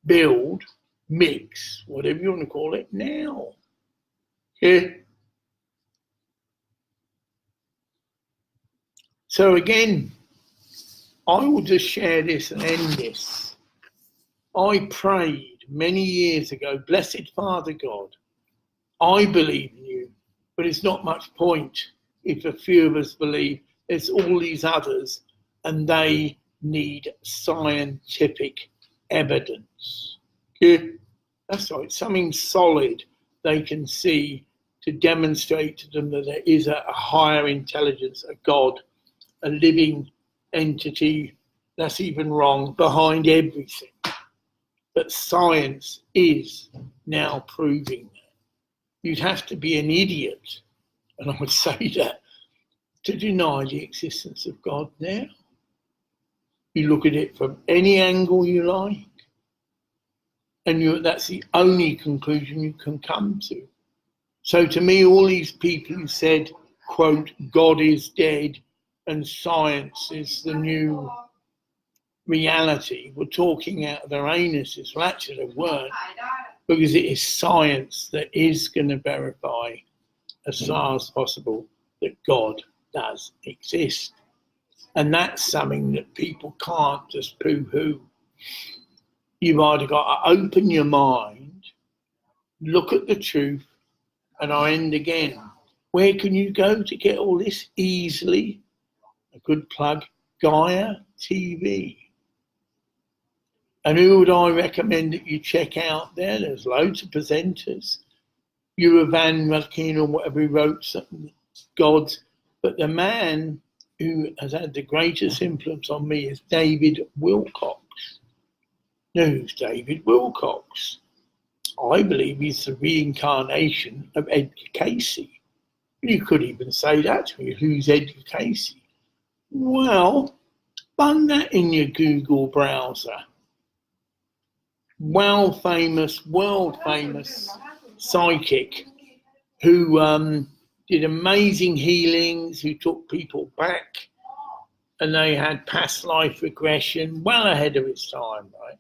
build, mix, whatever you want to call it, now. Okay? So again, I will just share this and end this. I prayed many years ago, blessed Father God, I believe in you, but it's not much point if a few of us believe. There's all these others, and they need scientific evidence. Okay? That's right, something solid they can see to demonstrate to them that there is a higher intelligence, a God, a living entity, that's even wrong, behind everything. But science is now proving that. You'd have to be an idiot, and I would say that, to deny the existence of God now. You look at it from any angle you like, and that's the only conclusion you can come to. So to me, all these people who said, quote, God is dead and science is the new reality were talking out of their anuses. Well, actually they weren't, because it is science that is going to verify as far as possible that God does exist. And that's something that people can't just poo-hoo. You've either got to open your mind, look at the truth, and I end again. Where can you go to get all this easily? A good plug, Gaia TV. And who would I recommend that you check out there? There's loads of presenters. Van Rutkin or whatever, who wrote something, Gods. But the man who has had the greatest influence on me is David Wilcox. Now, who's David Wilcox? I believe he's the reincarnation of Edgar Casey. You could even say that to me. Who's Edgar Casey? Well, run that in your Google browser. World famous psychic who did amazing healings, who took people back, and they had past life regression, well ahead of its time, right?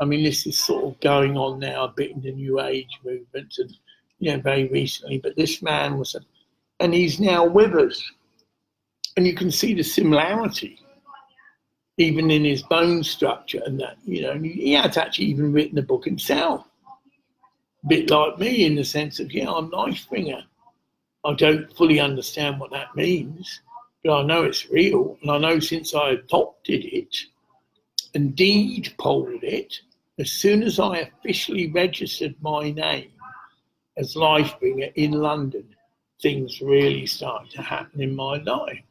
I mean, this is sort of going on now a bit in the New Age movement, and very recently. But this man and he's now with us, and you can see the similarity, even in his bone structure, and that he has actually even written a book himself, a bit like me in the sense of I'm Lifebringer. I don't fully understand what that means, but I know it's real, and I know since I adopted it and deed polled it, as soon as I officially registered my name as Lifebringer in London, things really started to happen in my life.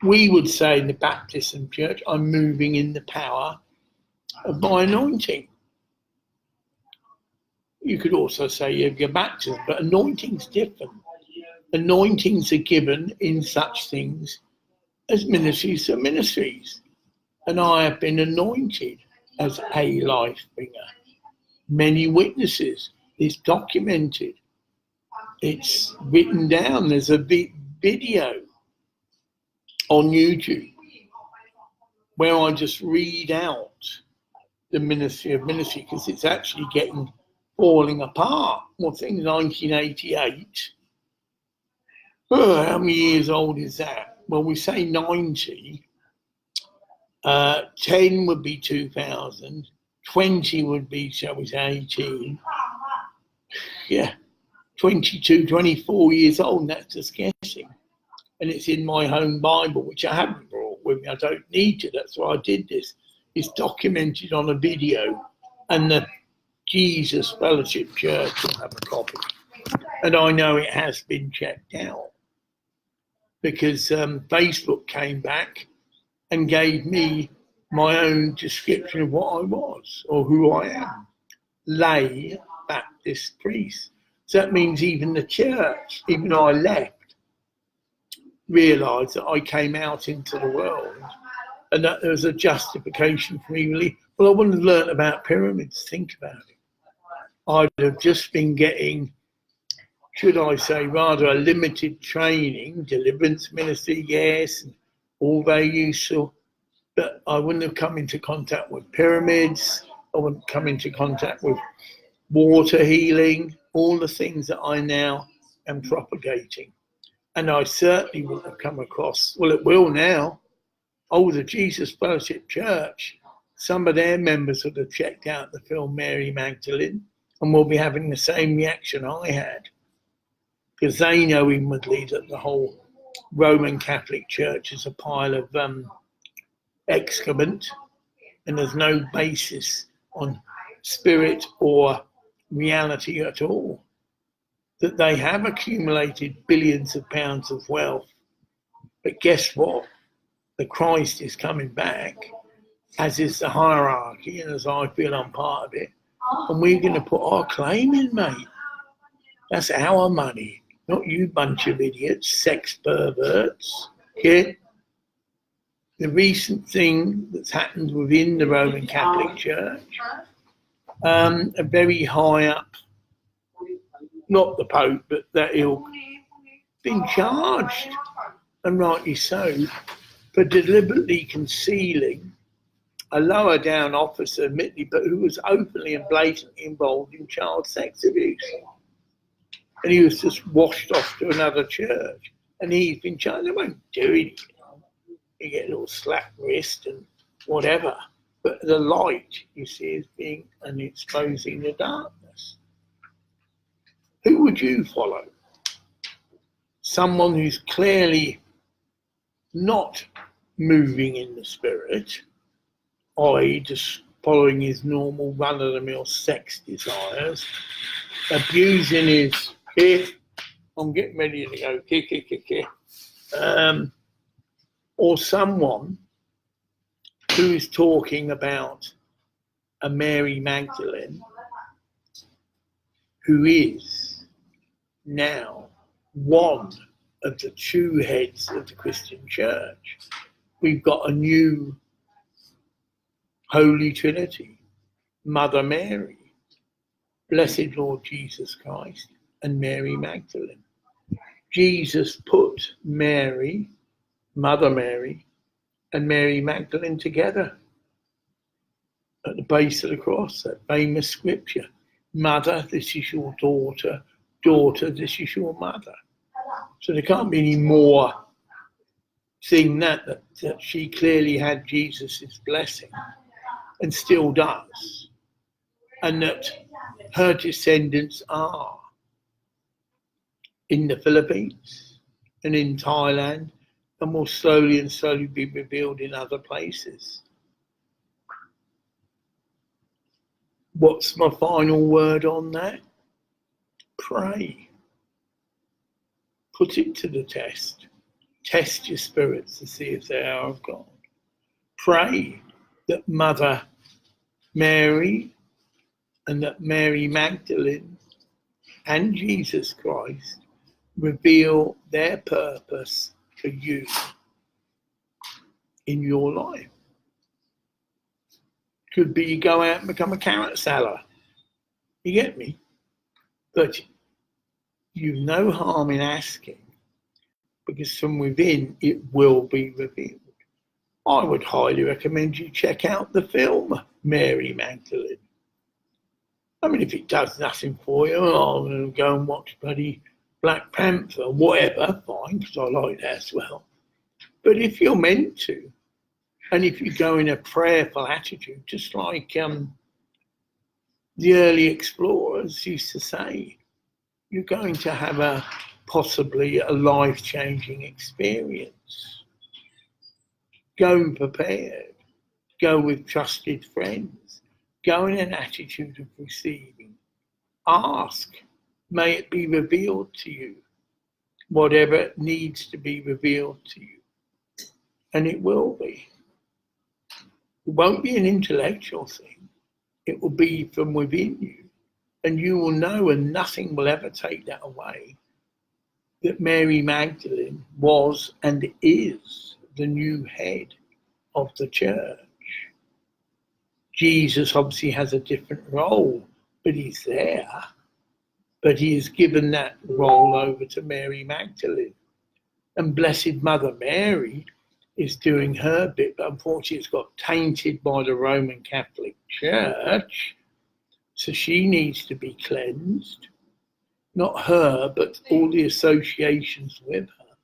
We would say in the Baptist Church, I'm moving in the power of my anointing. You could also say you have your baptism, but anointing's different. Anointings are given in such things as ministries are ministries. And I have been anointed as a Lifebringer. Many witnesses. It's documented. It's written down. There's a video on YouTube where I just read out the ministry of ministry, because it's actually falling apart. Well, I think 1988. How many years old is that? Well, we say 90. 10 would be 2000. 20 would be, shall we say, 18. Yeah, 22, 24 years old, and that's just guessing. And it's in my home Bible, which I haven't brought with me. I don't need to. That's why I did this. It's documented on a video, and the Jesus Fellowship Church will have a copy. And I know it has been checked out, because Facebook came back and gave me my own description of what I was or who I am. Lay Baptist priest. So that means even the church, even though I left, realised that I came out into the world and that there was a justification for me really. Well, I wouldn't have learnt about pyramids. Think about it. I'd have just been getting, should I say, rather a limited training, deliverance ministry, yes, and all very useful, but I wouldn't have come into contact with pyramids. I wouldn't come into contact with water healing, all the things that I now am propagating. And I certainly wouldn't have come across, well, it will now. Oh, the Jesus Fellowship Church, some of their members would have checked out the film Mary Magdalene and will be having the same reaction I had, because they know inwardly that the whole Roman Catholic Church is a pile of excrement, and there's no basis on spirit or reality at all. That they have accumulated billions of pounds of wealth, but guess what? The Christ is coming back, as is the hierarchy, and as I feel I'm part of it, and we're going to put our claim in, mate. That's our money, not you bunch of idiots, sex perverts. Okay? The recent thing that's happened within the Roman Catholic Church, a very high up, not the Pope, but that ilk, been charged, and rightly so, for deliberately concealing a lower down officer, admittedly, but who was openly and blatantly involved in child sex abuse. And he was just washed off to another church. And he's been charged. They won't do it. You get a little slap wrist and whatever. But the light, you see, is being and exposing the darkness. Who would you follow? Someone who's clearly not moving in the spirit, i.e. just following his normal run-of-the-mill sex desires, abusing his I'm getting ready to go, or someone who is talking about a Mary Magdalene who is now one of the true heads of the Christian Church. We've got a new Holy Trinity, Mother Mary, Blessed Lord Jesus Christ, and Mary Magdalene. Jesus put Mary, Mother Mary, and Mary Magdalene together at the base of the cross, that famous scripture. Mother, this is your daughter. Daughter, this is your mother. So there can't be any more thing that she clearly had Jesus' blessing and still does. And that her descendants are in the Philippines and in Thailand and will slowly and slowly be revealed in other places. What's my final word on that? Pray. Put it to the test. Test your spirits to see if they are of God. Pray that Mother Mary and that Mary Magdalene and Jesus Christ reveal their purpose for you in your life. Could be you go out and become a carrot seller. You get me? But you've no harm in asking, because from within it will be revealed. I would highly recommend you check out the film Mary Magdalene. I mean, if it does nothing for you, I'm going to go and watch bloody Black Panther, whatever, fine, because I like that as well. But if you're meant to, and if you go in a prayerful attitude, just like the early explorers used to say, you're going to have possibly a life-changing experience. Go prepared. Go with trusted friends. Go in an attitude of receiving. Ask, may it be revealed to you, whatever needs to be revealed to you. And it will be. It won't be an intellectual thing. It will be from within you. And you will know, and nothing will ever take that away, that Mary Magdalene was and is the new head of the church. Jesus obviously has a different role, but he's there. But he has given that role over to Mary Magdalene. And Blessed Mother Mary is doing her bit, but unfortunately it's got tainted by the Roman Catholic Church. So she needs to be cleansed. Not her, but all the associations with her.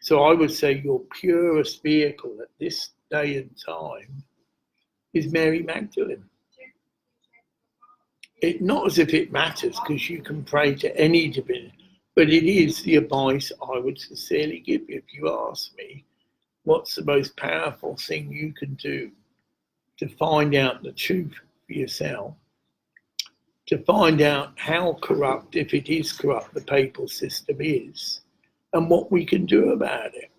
So I would say your purest vehicle at this day and time is Mary Magdalene. Not as if it matters, because you can pray to any divinity, but it is the advice I would sincerely give you. If you ask me, what's the most powerful thing you can do to find out the truth for yourself, to find out how corrupt, if it is corrupt, the papal system is, and what we can do about it?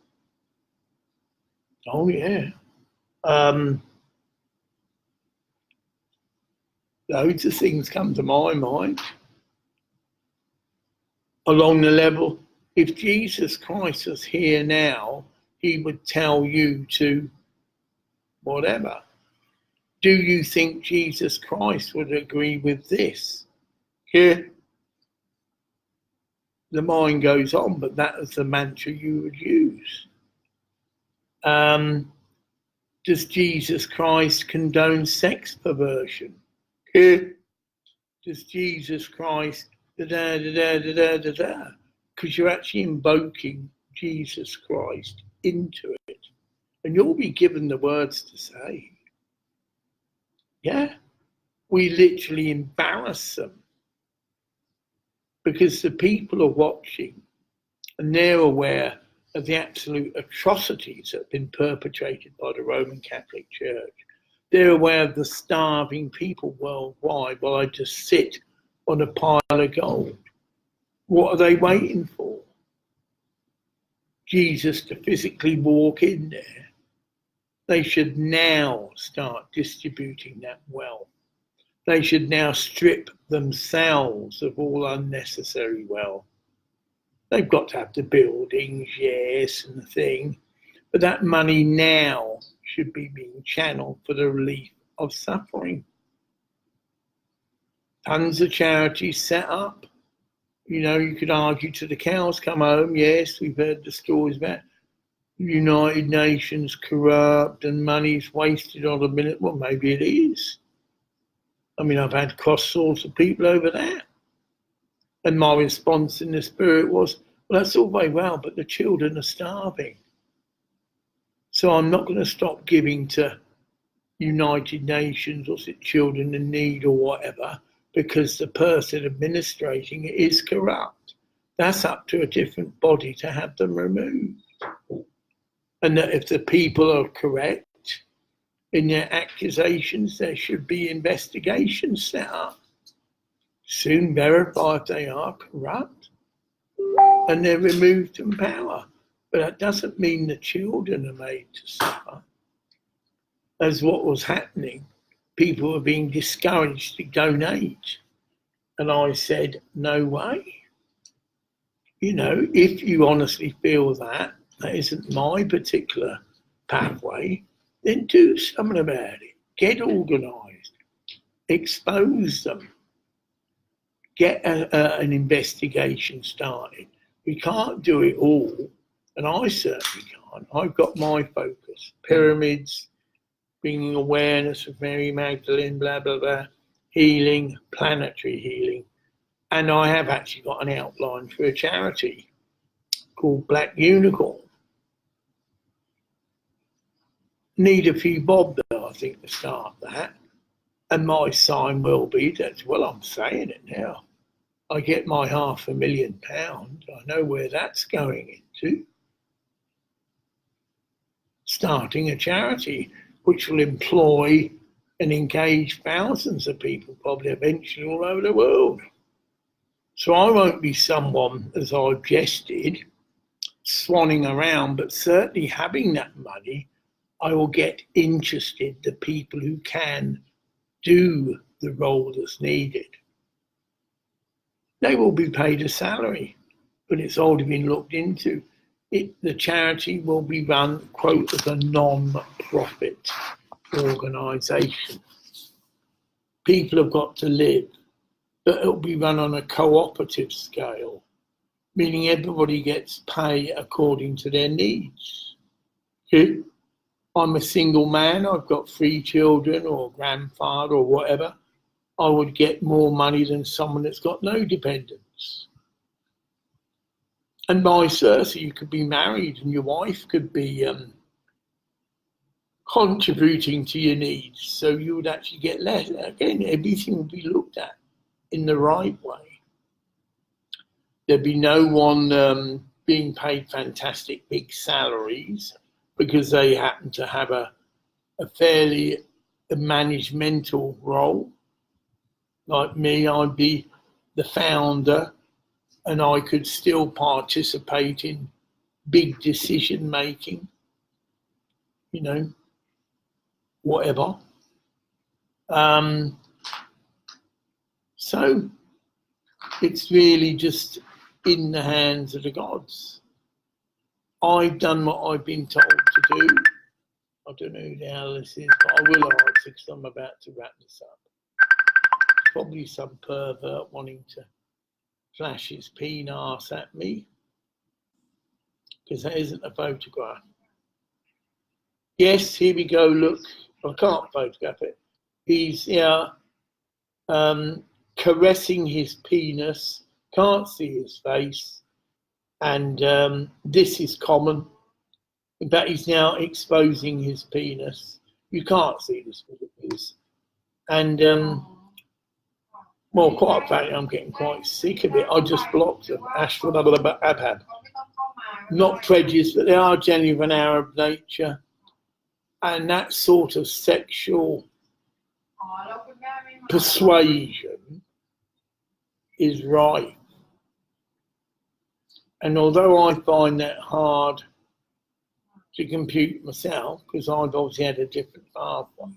Oh, yeah. Loads of things come to my mind. Along the level, if Jesus Christ was here now, he would tell you to whatever. Do you think Jesus Christ would agree with this? Here, the mind goes on, but that is the mantra you would use. Does Jesus Christ condone sex perversion? Here, does Jesus Christ because you're actually invoking Jesus Christ into it, and you'll be given the words to say. Yeah, we literally embarrass them because the people are watching and they're aware of the absolute atrocities that have been perpetrated by the Roman Catholic Church. They're aware of the starving people worldwide while I just sit on a pile of gold. What are they waiting for? Jesus to physically walk in there. They should now start distributing that wealth. They should now strip themselves of all unnecessary wealth. They've got to have the buildings, yes, and the thing, but that money now should be being channeled for the relief of suffering. Tons of charities set up. You know, you could argue till the cows come home. Yes, we've heard the stories about United Nations corrupt and money's wasted on a minute. Well, maybe it is. I mean, I've had cross swords of people over that. And my response in the spirit was, well, that's all very well, but the children are starving. So I'm not going to stop giving to United Nations, or children in need or whatever, because the person administrating it is corrupt. That's up to a different body to have them removed. And that if the people are correct in their accusations, there should be investigations set up. Soon verify if they are corrupt, and they're removed from power. But that doesn't mean the children are made to suffer. As what was happening, people were being discouraged to donate. And I said, no way. You know, if you honestly feel that isn't my particular pathway, then do something about it. Get organised. Expose them. Get an investigation started. We can't do it all, and I certainly can't. I've got my focus. Pyramids, bringing awareness of Mary Magdalene, blah, blah, blah, healing, planetary healing. And I have actually got an outline for a charity called Black Unicorn. Need a few bob, though, I think, to start that. And my sign will be that, well, I'm saying it now. I get my £500,000. I know where that's going into. Starting a charity which will employ and engage thousands of people, probably eventually all over the world. So I won't be someone, as I've jested, swanning around, but certainly having that money, I will get interested the people who can do the role that's needed. They will be paid a salary, but it's already been looked into. The charity will be run, quote, as a non-profit organisation. People have got to live, but it'll be run on a cooperative scale, meaning everybody gets pay according to their needs. I'm a single man, I've got 3 children or a grandfather or whatever, I would get more money than someone that's got no dependents. And vice versa, you could be married and your wife could be contributing to your needs, so you would actually get less. Again, everything would be looked at in the right way. There'd be no one being paid fantastic big salaries because they happen to have a fairly managemental role. Like me, I'd be the founder and I could still participate in big decision making, whatever. So it's really just in the hands of the gods. I've done what I've been told to do. I don't know who the hell this is, but I will answer because I'm about to wrap this up. Probably some pervert wanting to flash his penis at me because that isn't a photograph. Yes, here we go, look. I can't photograph it. He's caressing his penis, can't see his face, and this is common. In fact, he's now exposing his penis. You can't see this with it is. And well, quite frankly, I'm getting quite sick of it. I just blocked them. Abhab. Not prejudiced, but they are generally of an Arab nature. And that sort of sexual persuasion is right. And although I find that hard to compute myself, because I've obviously had a different pathway,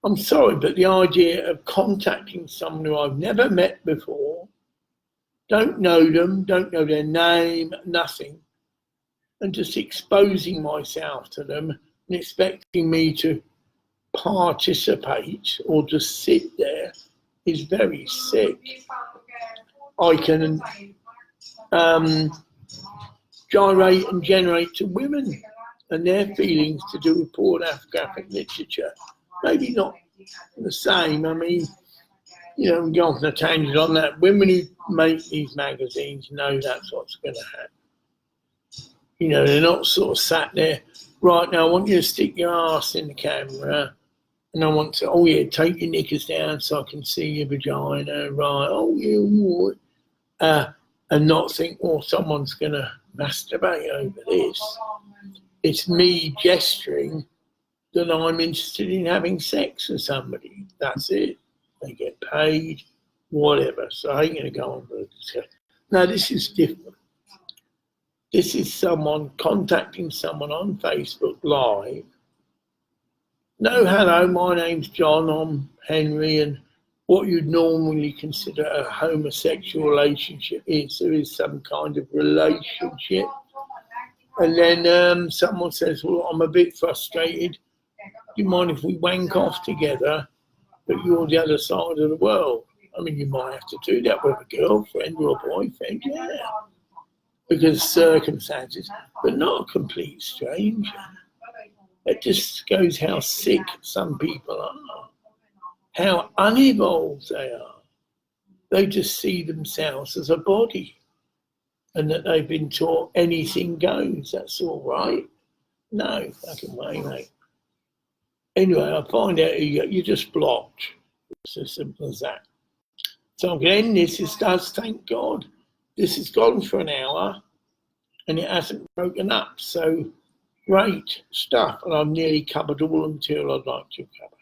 I'm sorry, but the idea of contacting someone who I've never met before, don't know them, don't know their name, nothing, and just exposing myself to them and expecting me to participate or just sit there is very sick. I can gyrate and generate to women and their feelings to do with pornographic literature. Maybe not the same. I mean, go off on a tangent on that. Women who make these magazines know that's what's going to happen. They're not sort of sat there, right now, I want you to stick your ass in the camera and I want to, take your knickers down so I can see your vagina, right, and not think, someone's going to masturbate over this. It's me gesturing that I'm interested in having sex with somebody. That's it. They get paid, whatever. So I ain't going to go on for a discussion. Now, this is different. This is someone contacting someone on Facebook Live. No, hello, my name's John, I'm Henry, and what you'd normally consider a homosexual relationship is there is some kind of relationship. And then someone says, well, I'm a bit frustrated. Do you mind if we wank off together, but you're the other side of the world? I mean, you might have to do that with a girlfriend or a boyfriend, yeah, because circumstances, but not a complete stranger. It just shows how sick some people are, how unevolved they are. They just see themselves as a body and that they've been taught anything goes, that's all right. No, fucking way, mate. Anyway, I find out you're just blocked. It's as simple as that. So I'm going to end this. This does, thank God. This has gone for an hour and it hasn't broken up. So great stuff. And I've nearly covered all the material I'd like to cover.